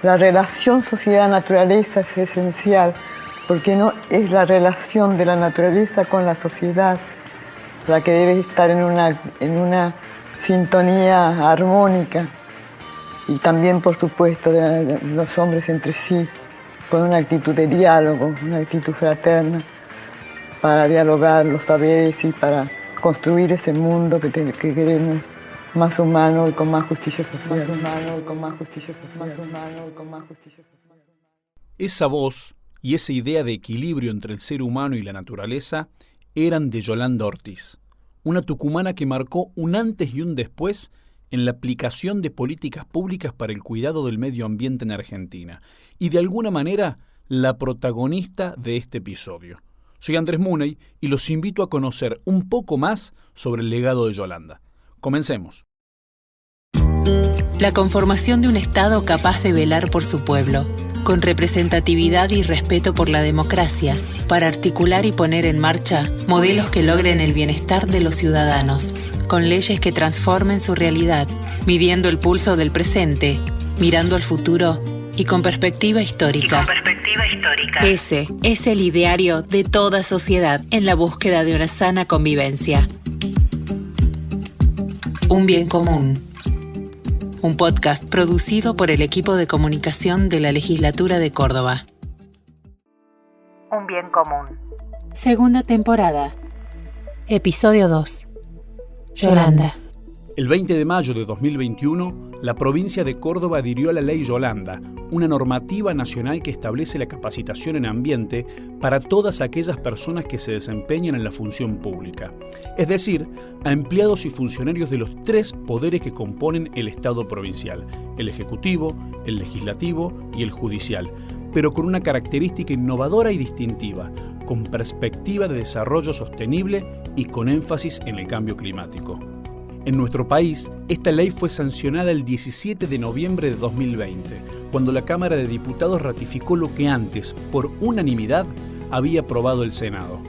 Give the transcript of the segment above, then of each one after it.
La relación sociedad-naturaleza es esencial, porque no es la relación de la naturaleza con la sociedad la que debe estar en una sintonía armónica, y también, por supuesto, de los hombres entre sí, con una actitud de diálogo, una actitud fraterna, para dialogar los saberes y para construir ese mundo que queremos, más humano y con más justicia social. Más humano y con más justicia social. Más humano y con más justicia social. Esa voz y esa idea de equilibrio entre el ser humano y la naturaleza eran de Yolanda Ortiz, una tucumana que marcó un antes y un después en la aplicación de políticas públicas para el cuidado del medio ambiente en Argentina, y de alguna manera la protagonista de este episodio. Soy Andrés Muney y los invito a conocer un poco más sobre el legado de Yolanda. Comencemos. La conformación de un Estado capaz de velar por su pueblo, con representatividad y respeto por la democracia, para articular y poner en marcha modelos que logren el bienestar de los ciudadanos, con leyes que transformen su realidad, midiendo el pulso del presente, mirando al futuro y con perspectiva histórica. Ese es el ideario de toda sociedad en la búsqueda de una sana convivencia. Un bien común. Un podcast producido por el equipo de comunicación de la Legislatura de Córdoba. Un bien común. Segunda temporada. Episodio 2. Yolanda. El 20 de mayo de 2021, la provincia de Córdoba adhirió a la Ley Yolanda, una normativa nacional que establece la capacitación en ambiente para todas aquellas personas que se desempeñan en la función pública, es decir, a empleados y funcionarios de los 3 poderes que componen el Estado provincial, el Ejecutivo, el Legislativo y el Judicial, pero con una característica innovadora y distintiva, con perspectiva de desarrollo sostenible y con énfasis en el cambio climático. En nuestro país, esta ley fue sancionada el 17 de noviembre de 2020, cuando la Cámara de Diputados ratificó lo que antes, por unanimidad, había aprobado el Senado.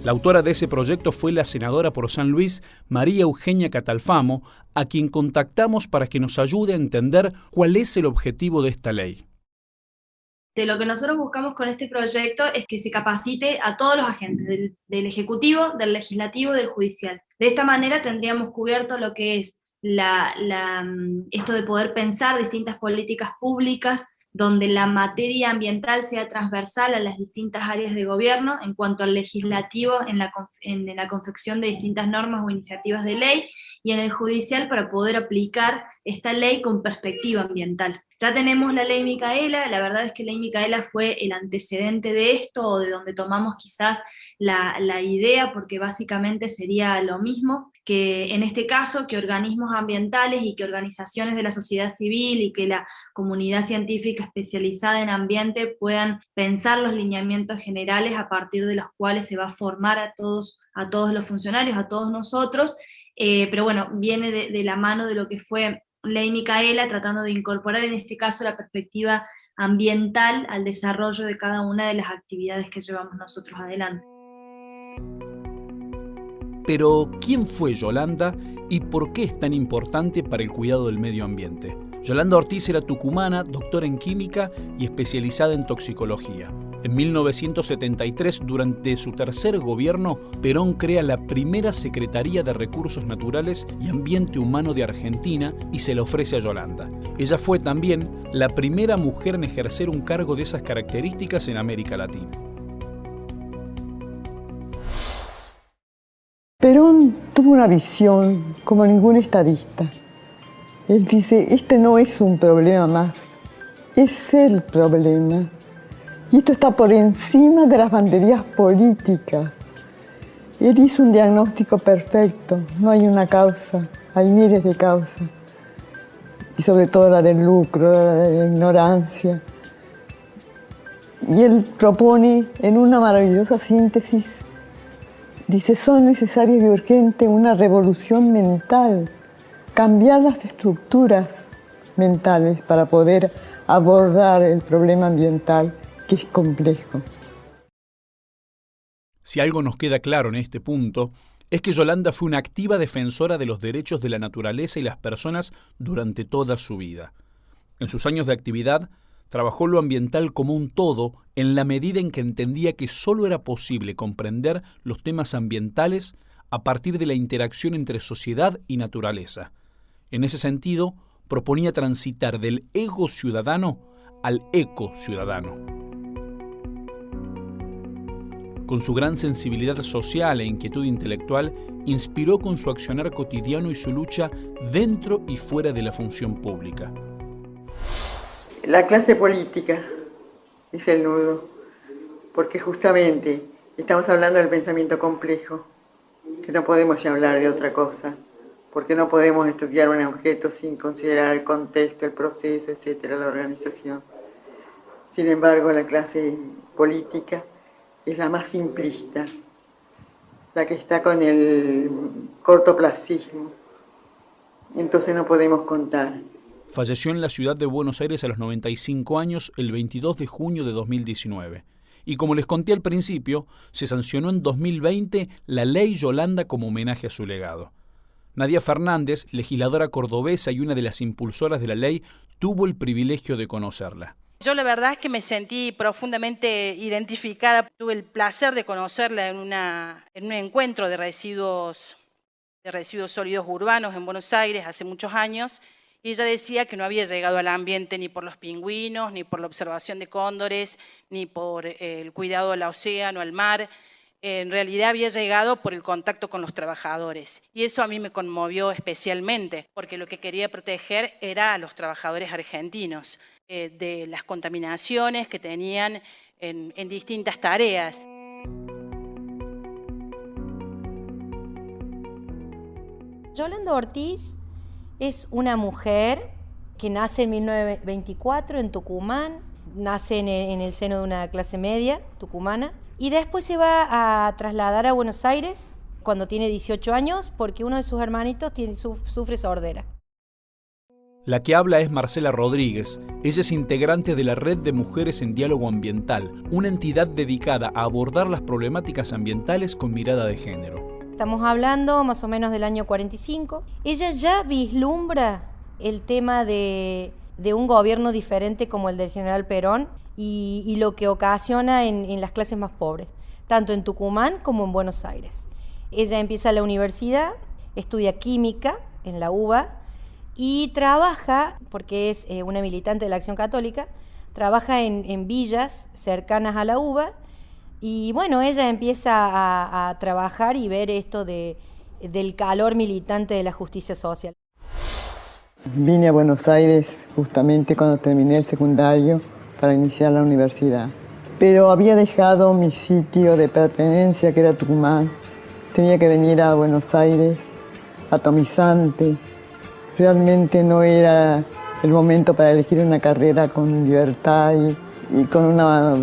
La autora de ese proyecto fue la senadora por San Luis, María Eugenia Catalfamo, a quien contactamos para que nos ayude a entender cuál es el objetivo de esta ley. De lo que nosotros buscamos con este proyecto es que se capacite a todos los agentes del Ejecutivo, del Legislativo y del Judicial. De esta manera tendríamos cubierto lo que es esto de poder pensar distintas políticas públicas donde la materia ambiental sea transversal a las distintas áreas de gobierno, en cuanto al legislativo en la confección de distintas normas o iniciativas de ley, y en el judicial para poder aplicar esta ley con perspectiva ambiental. Ya tenemos la ley Micaela, la verdad es que la ley Micaela fue el antecedente de esto, o de donde tomamos quizás la idea, porque básicamente sería lo mismo, que en este caso que organismos ambientales y que organizaciones de la sociedad civil y que la comunidad científica especializada en ambiente puedan pensar los lineamientos generales a partir de los cuales se va a formar a todos los funcionarios, a todos nosotros, pero bueno, viene de la mano de lo que fue Ley Micaela, tratando de incorporar en este caso la perspectiva ambiental al desarrollo de cada una de las actividades que llevamos nosotros adelante. Pero, ¿quién fue Yolanda y por qué es tan importante para el cuidado del medio ambiente? Yolanda Ortiz era tucumana, doctora en química y especializada en toxicología. En 1973, durante su tercer gobierno, Perón crea la primera Secretaría de Recursos Naturales y Ambiente Humano de Argentina y se la ofrece a Yolanda. Ella fue también la primera mujer en ejercer un cargo de esas características en América Latina. Perón tuvo una visión como ningún estadista. Él dice, este no es un problema más, es el problema. Y esto está por encima de las banderías políticas. Él hizo un diagnóstico perfecto, no hay una causa, hay miles de causas. Y sobre todo la del lucro, la de la ignorancia. Y él propone en una maravillosa síntesis, dice, son necesarias y urgente una revolución mental, cambiar las estructuras mentales para poder abordar el problema ambiental, que es complejo. Si algo nos queda claro en este punto, es que Yolanda fue una activa defensora de los derechos de la naturaleza y las personas durante toda su vida. En sus años de actividad, Trabajó lo ambiental como un todo en la medida en que entendía que solo era posible comprender los temas ambientales a partir de la interacción entre sociedad y naturaleza. En ese sentido, proponía transitar del ego ciudadano al eco ciudadano. Con su gran sensibilidad social e inquietud intelectual, inspiró con su accionar cotidiano y su lucha dentro y fuera de la función pública. La clase política es el nudo, porque justamente estamos hablando del pensamiento complejo, que no podemos ya hablar de otra cosa, porque no podemos estudiar un objeto sin considerar el contexto, el proceso, etcétera, la organización. Sin embargo, la clase política es la más simplista, la que está con el cortoplacismo. Entonces no podemos contar. Falleció en la ciudad de Buenos Aires a los 95 años el 22 de junio de 2019. Y como les conté al principio, se sancionó en 2020 la Ley Yolanda como homenaje a su legado. Nadia Fernández, legisladora cordobesa y una de las impulsoras de la ley, tuvo el privilegio de conocerla. Yo la verdad es que me sentí profundamente identificada. Tuve el placer de conocerla en un encuentro de residuos sólidos urbanos en Buenos Aires hace muchos años. Y ella decía que no había llegado al ambiente ni por los pingüinos, ni por la observación de cóndores, ni por el cuidado del océano, al mar. En realidad había llegado por el contacto con los trabajadores. Y eso a mí me conmovió especialmente, porque lo que quería proteger era a los trabajadores argentinos, de las contaminaciones que tenían en distintas tareas. Yolanda Ortiz es una mujer que nace en 1924 en Tucumán, nace en el seno de una clase media tucumana y después se va a trasladar a Buenos Aires cuando tiene 18 años porque uno de sus hermanitos sufre sordera. La que habla es Marcela Rodríguez. Ella es integrante de la Red de Mujeres en Diálogo Ambiental, una entidad dedicada a abordar las problemáticas ambientales con mirada de género. Estamos hablando más o menos del año 45. Ella ya vislumbra el tema de un gobierno diferente como el del general Perón y lo que ocasiona en las clases más pobres, tanto en Tucumán como en Buenos Aires. Ella empieza la universidad, estudia química en la UBA y trabaja, porque es una militante de la Acción Católica, trabaja en villas cercanas a la UBA. Y bueno, ella empieza a trabajar y ver esto del calor militante de la justicia social. Vine a Buenos Aires justamente cuando terminé el secundario para iniciar la universidad. Pero había dejado mi sitio de pertenencia, que era Tucumán. Tenía que venir a Buenos Aires, atomizante. Realmente no era el momento para elegir una carrera con libertad y con una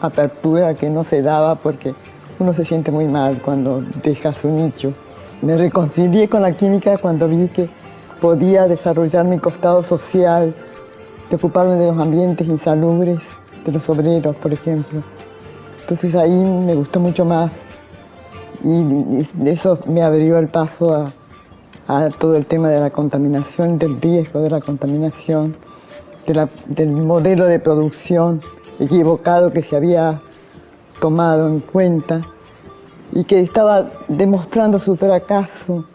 apertura que no se daba porque uno se siente muy mal cuando deja su nicho. Me reconcilié con la química cuando vi que podía desarrollar mi costado social, de ocuparme de los ambientes insalubres, de los obreros, por ejemplo. Entonces ahí me gustó mucho más y eso me abrió el paso a todo el tema de la contaminación, del riesgo de la contaminación, del modelo de producción equivocado que se había tomado en cuenta y que estaba demostrando su fracaso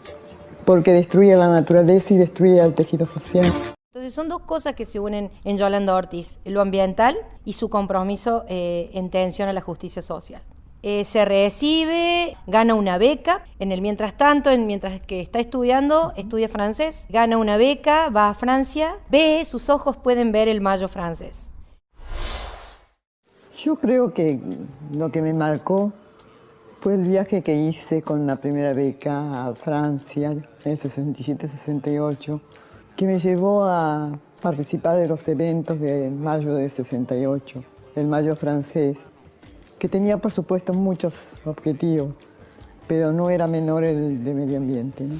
porque destruía la naturaleza y destruía el tejido social. Entonces son dos cosas que se unen en Yolanda Ortiz, lo ambiental y su compromiso en tensión a la justicia social. Se recibe, gana una beca, mientras que está estudiando, estudia francés, gana una beca, va a Francia, sus ojos pueden ver el Mayo francés. Yo creo que lo que me marcó fue el viaje que hice con la primera beca a Francia en el 67-68, que me llevó a participar de los eventos de mayo del 68, el Mayo francés, que tenía por supuesto muchos objetivos, pero no era menor el de medio ambiente, ¿no?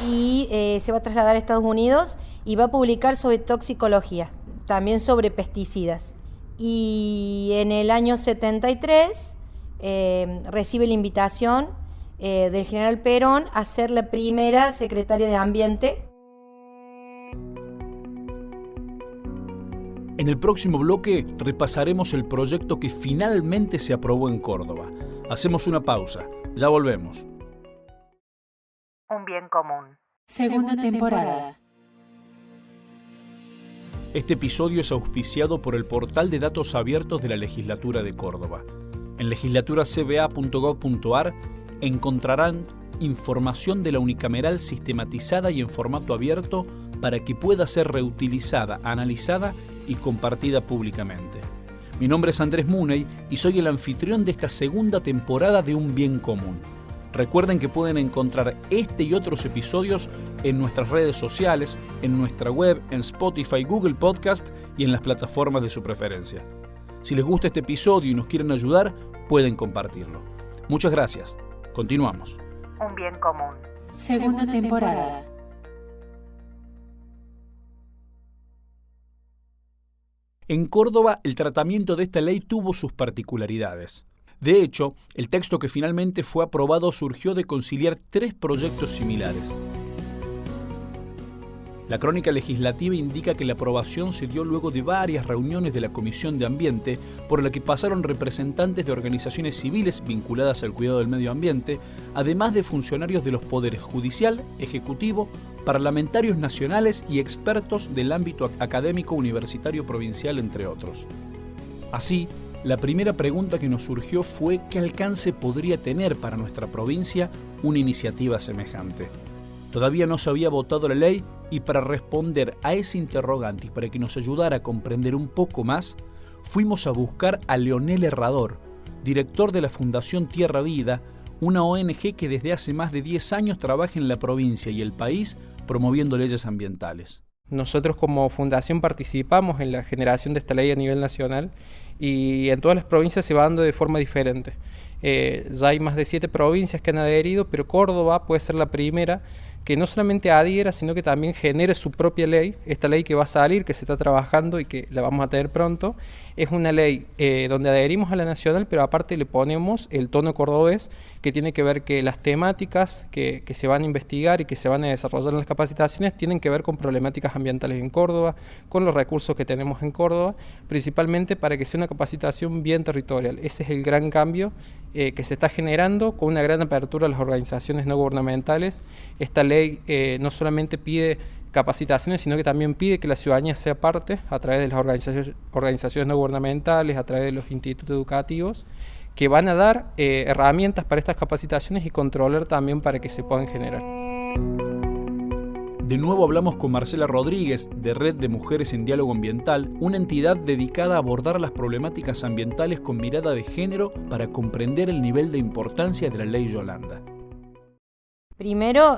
Y se va a trasladar a Estados Unidos y va a publicar sobre toxicología, también sobre pesticidas. Y en el año 73 recibe la invitación del general Perón a ser la primera secretaria de Ambiente. En el próximo bloque repasaremos el proyecto que finalmente se aprobó en Córdoba. Hacemos una pausa, ya volvemos. Un bien común. Segunda temporada. Este episodio es auspiciado por el portal de datos abiertos de la Legislatura de Córdoba. En legislaturacba.gov.ar encontrarán información de la unicameral sistematizada y en formato abierto para que pueda ser reutilizada, analizada y compartida públicamente. Mi nombre es Andrés Muney y soy el anfitrión de esta segunda temporada de Un Bien Común. Recuerden que pueden encontrar este y otros episodios en nuestras redes sociales, en nuestra web, en Spotify, Google Podcast y en las plataformas de su preferencia. Si les gusta este episodio y nos quieren ayudar, pueden compartirlo. Muchas gracias. Continuamos. Un bien común. Segunda temporada. En Córdoba, el tratamiento de esta ley tuvo sus particularidades. De hecho, el texto que finalmente fue aprobado surgió de conciliar 3 proyectos similares. La crónica legislativa indica que la aprobación se dio luego de varias reuniones de la Comisión de Ambiente, por la que pasaron representantes de organizaciones civiles vinculadas al cuidado del medio ambiente, además de funcionarios de los poderes judicial, ejecutivo, parlamentarios nacionales y expertos del ámbito académico, universitario, provincial, entre otros. Así, la primera pregunta que nos surgió fue ¿qué alcance podría tener para nuestra provincia una iniciativa semejante? Todavía no se había votado la ley y para responder a ese interrogante y para que nos ayudara a comprender un poco más, fuimos a buscar a Leonel Herrador, director de la Fundación Tierra Vida, una ONG que desde hace más de 10 años trabaja en la provincia y el país promoviendo leyes ambientales. Nosotros como fundación participamos en la generación de esta ley a nivel nacional y en todas las provincias se va dando de forma diferente. Ya hay más de 7 provincias que han adherido, pero Córdoba puede ser la primera que no solamente adhiera, sino que también genere su propia ley. Esta ley que va a salir, que se está trabajando y que la vamos a tener pronto, es una ley donde adherimos a la nacional, pero aparte le ponemos el tono cordobés, que tiene que ver que las temáticas que se van a investigar y que se van a desarrollar en las capacitaciones tienen que ver con problemáticas ambientales en Córdoba, con los recursos que tenemos en Córdoba, principalmente para que sea una capacitación bien territorial. Ese es el gran cambio que se está generando con una gran apertura a las organizaciones no gubernamentales. Esta ley no solamente pide capacitaciones, sino que también pide que la ciudadanía sea parte a través de las organizaciones no gubernamentales, a través de los institutos educativos, que van a dar herramientas para estas capacitaciones y controlar también para que se puedan generar. De nuevo hablamos con Marcela Rodríguez, de Red de Mujeres en Diálogo Ambiental, una entidad dedicada a abordar las problemáticas ambientales con mirada de género para comprender el nivel de importancia de la Ley Yolanda. Primero,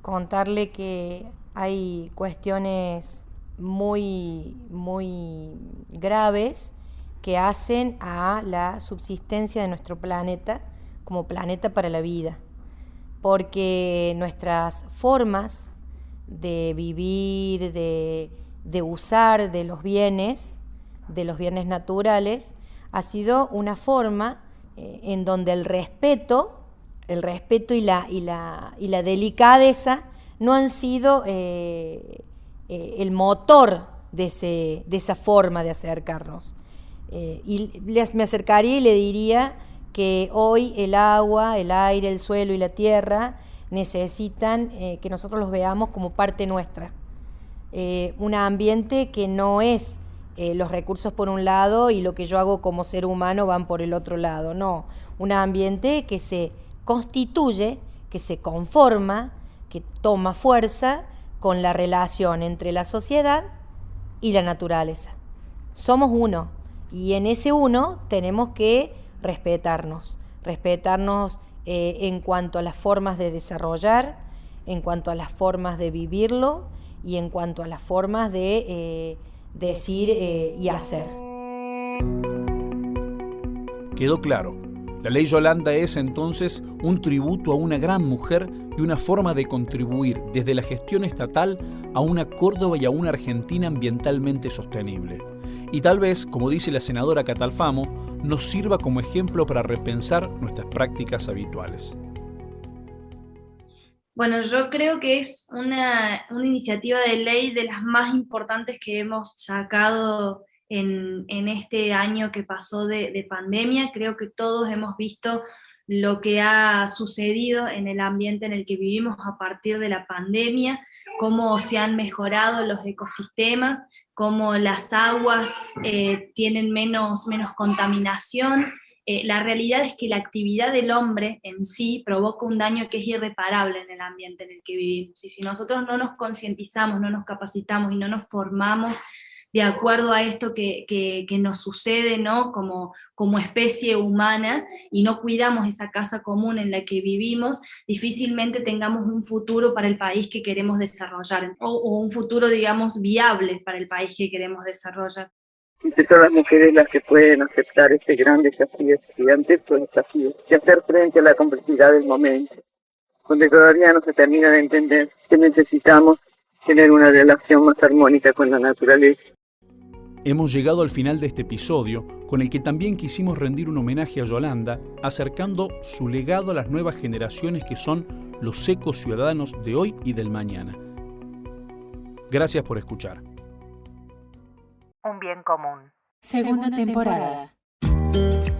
contarle que hay cuestiones muy graves que hacen a la subsistencia de nuestro planeta como planeta para la vida, porque nuestras formas de vivir, de usar de los bienes naturales, ha sido una forma en donde el respeto y la delicadeza no han sido el motor de esa forma de acercarnos. Me acercaría y le diría que hoy el agua, el aire, el suelo y la tierra necesitan que nosotros los veamos como parte nuestra. Un ambiente que no es los recursos por un lado y lo que yo hago como ser humano van por el otro lado, no. Un ambiente que se constituye, que se conforma, que toma fuerza con la relación entre la sociedad y la naturaleza. Somos uno y en ese uno tenemos que respetarnos en cuanto a las formas de desarrollar, en cuanto a las formas de vivirlo y en cuanto a las formas de decir y hacer. Quedó claro. La Ley Yolanda es entonces un tributo a una gran mujer y una forma de contribuir desde la gestión estatal a una Córdoba y a una Argentina ambientalmente sostenible. Y tal vez, como dice la senadora Catalfamo, nos sirva como ejemplo para repensar nuestras prácticas habituales. Bueno, yo creo que es una iniciativa de ley de las más importantes que hemos sacado en este año que pasó de pandemia. Creo que todos hemos visto lo que ha sucedido en el ambiente en el que vivimos a partir de la pandemia, cómo se han mejorado los ecosistemas, cómo las aguas tienen menos contaminación. La realidad es que la actividad del hombre en sí provoca un daño que es irreparable en el ambiente en el que vivimos. Y si nosotros no nos concientizamos, no nos capacitamos y no nos formamos de acuerdo a esto que nos sucede, ¿no? como especie humana, y no cuidamos esa casa común en la que vivimos, difícilmente tengamos un futuro para el país que queremos desarrollar, o un futuro, digamos, viable para el país que queremos desarrollar. Entre todas las mujeres las que pueden aceptar este gran desafío, gigantesco desafío, de hacer frente a la complejidad del momento, donde todavía no se termina de entender que necesitamos tener una relación más armónica con la naturaleza. Hemos llegado al final de este episodio, con el que también quisimos rendir un homenaje a Yolanda, acercando su legado a las nuevas generaciones que son los ecociudadanos de hoy y del mañana. Gracias por escuchar. Un bien común. Segunda temporada.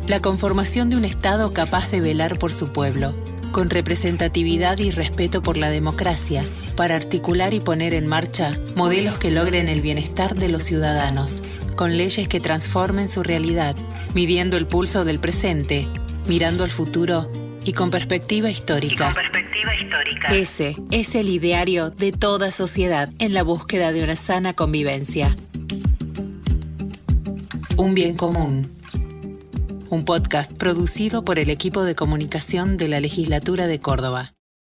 La conformación de un Estado capaz de velar por su pueblo, con representatividad y respeto por la democracia, para articular y poner en marcha modelos que logren el bienestar de los ciudadanos, con leyes que transformen su realidad, midiendo el pulso del presente, mirando al futuro y con perspectiva histórica. Ese es el ideario de toda sociedad en la búsqueda de una sana convivencia. Un bien común. Un podcast producido por el equipo de comunicación de la Legislatura de Córdoba.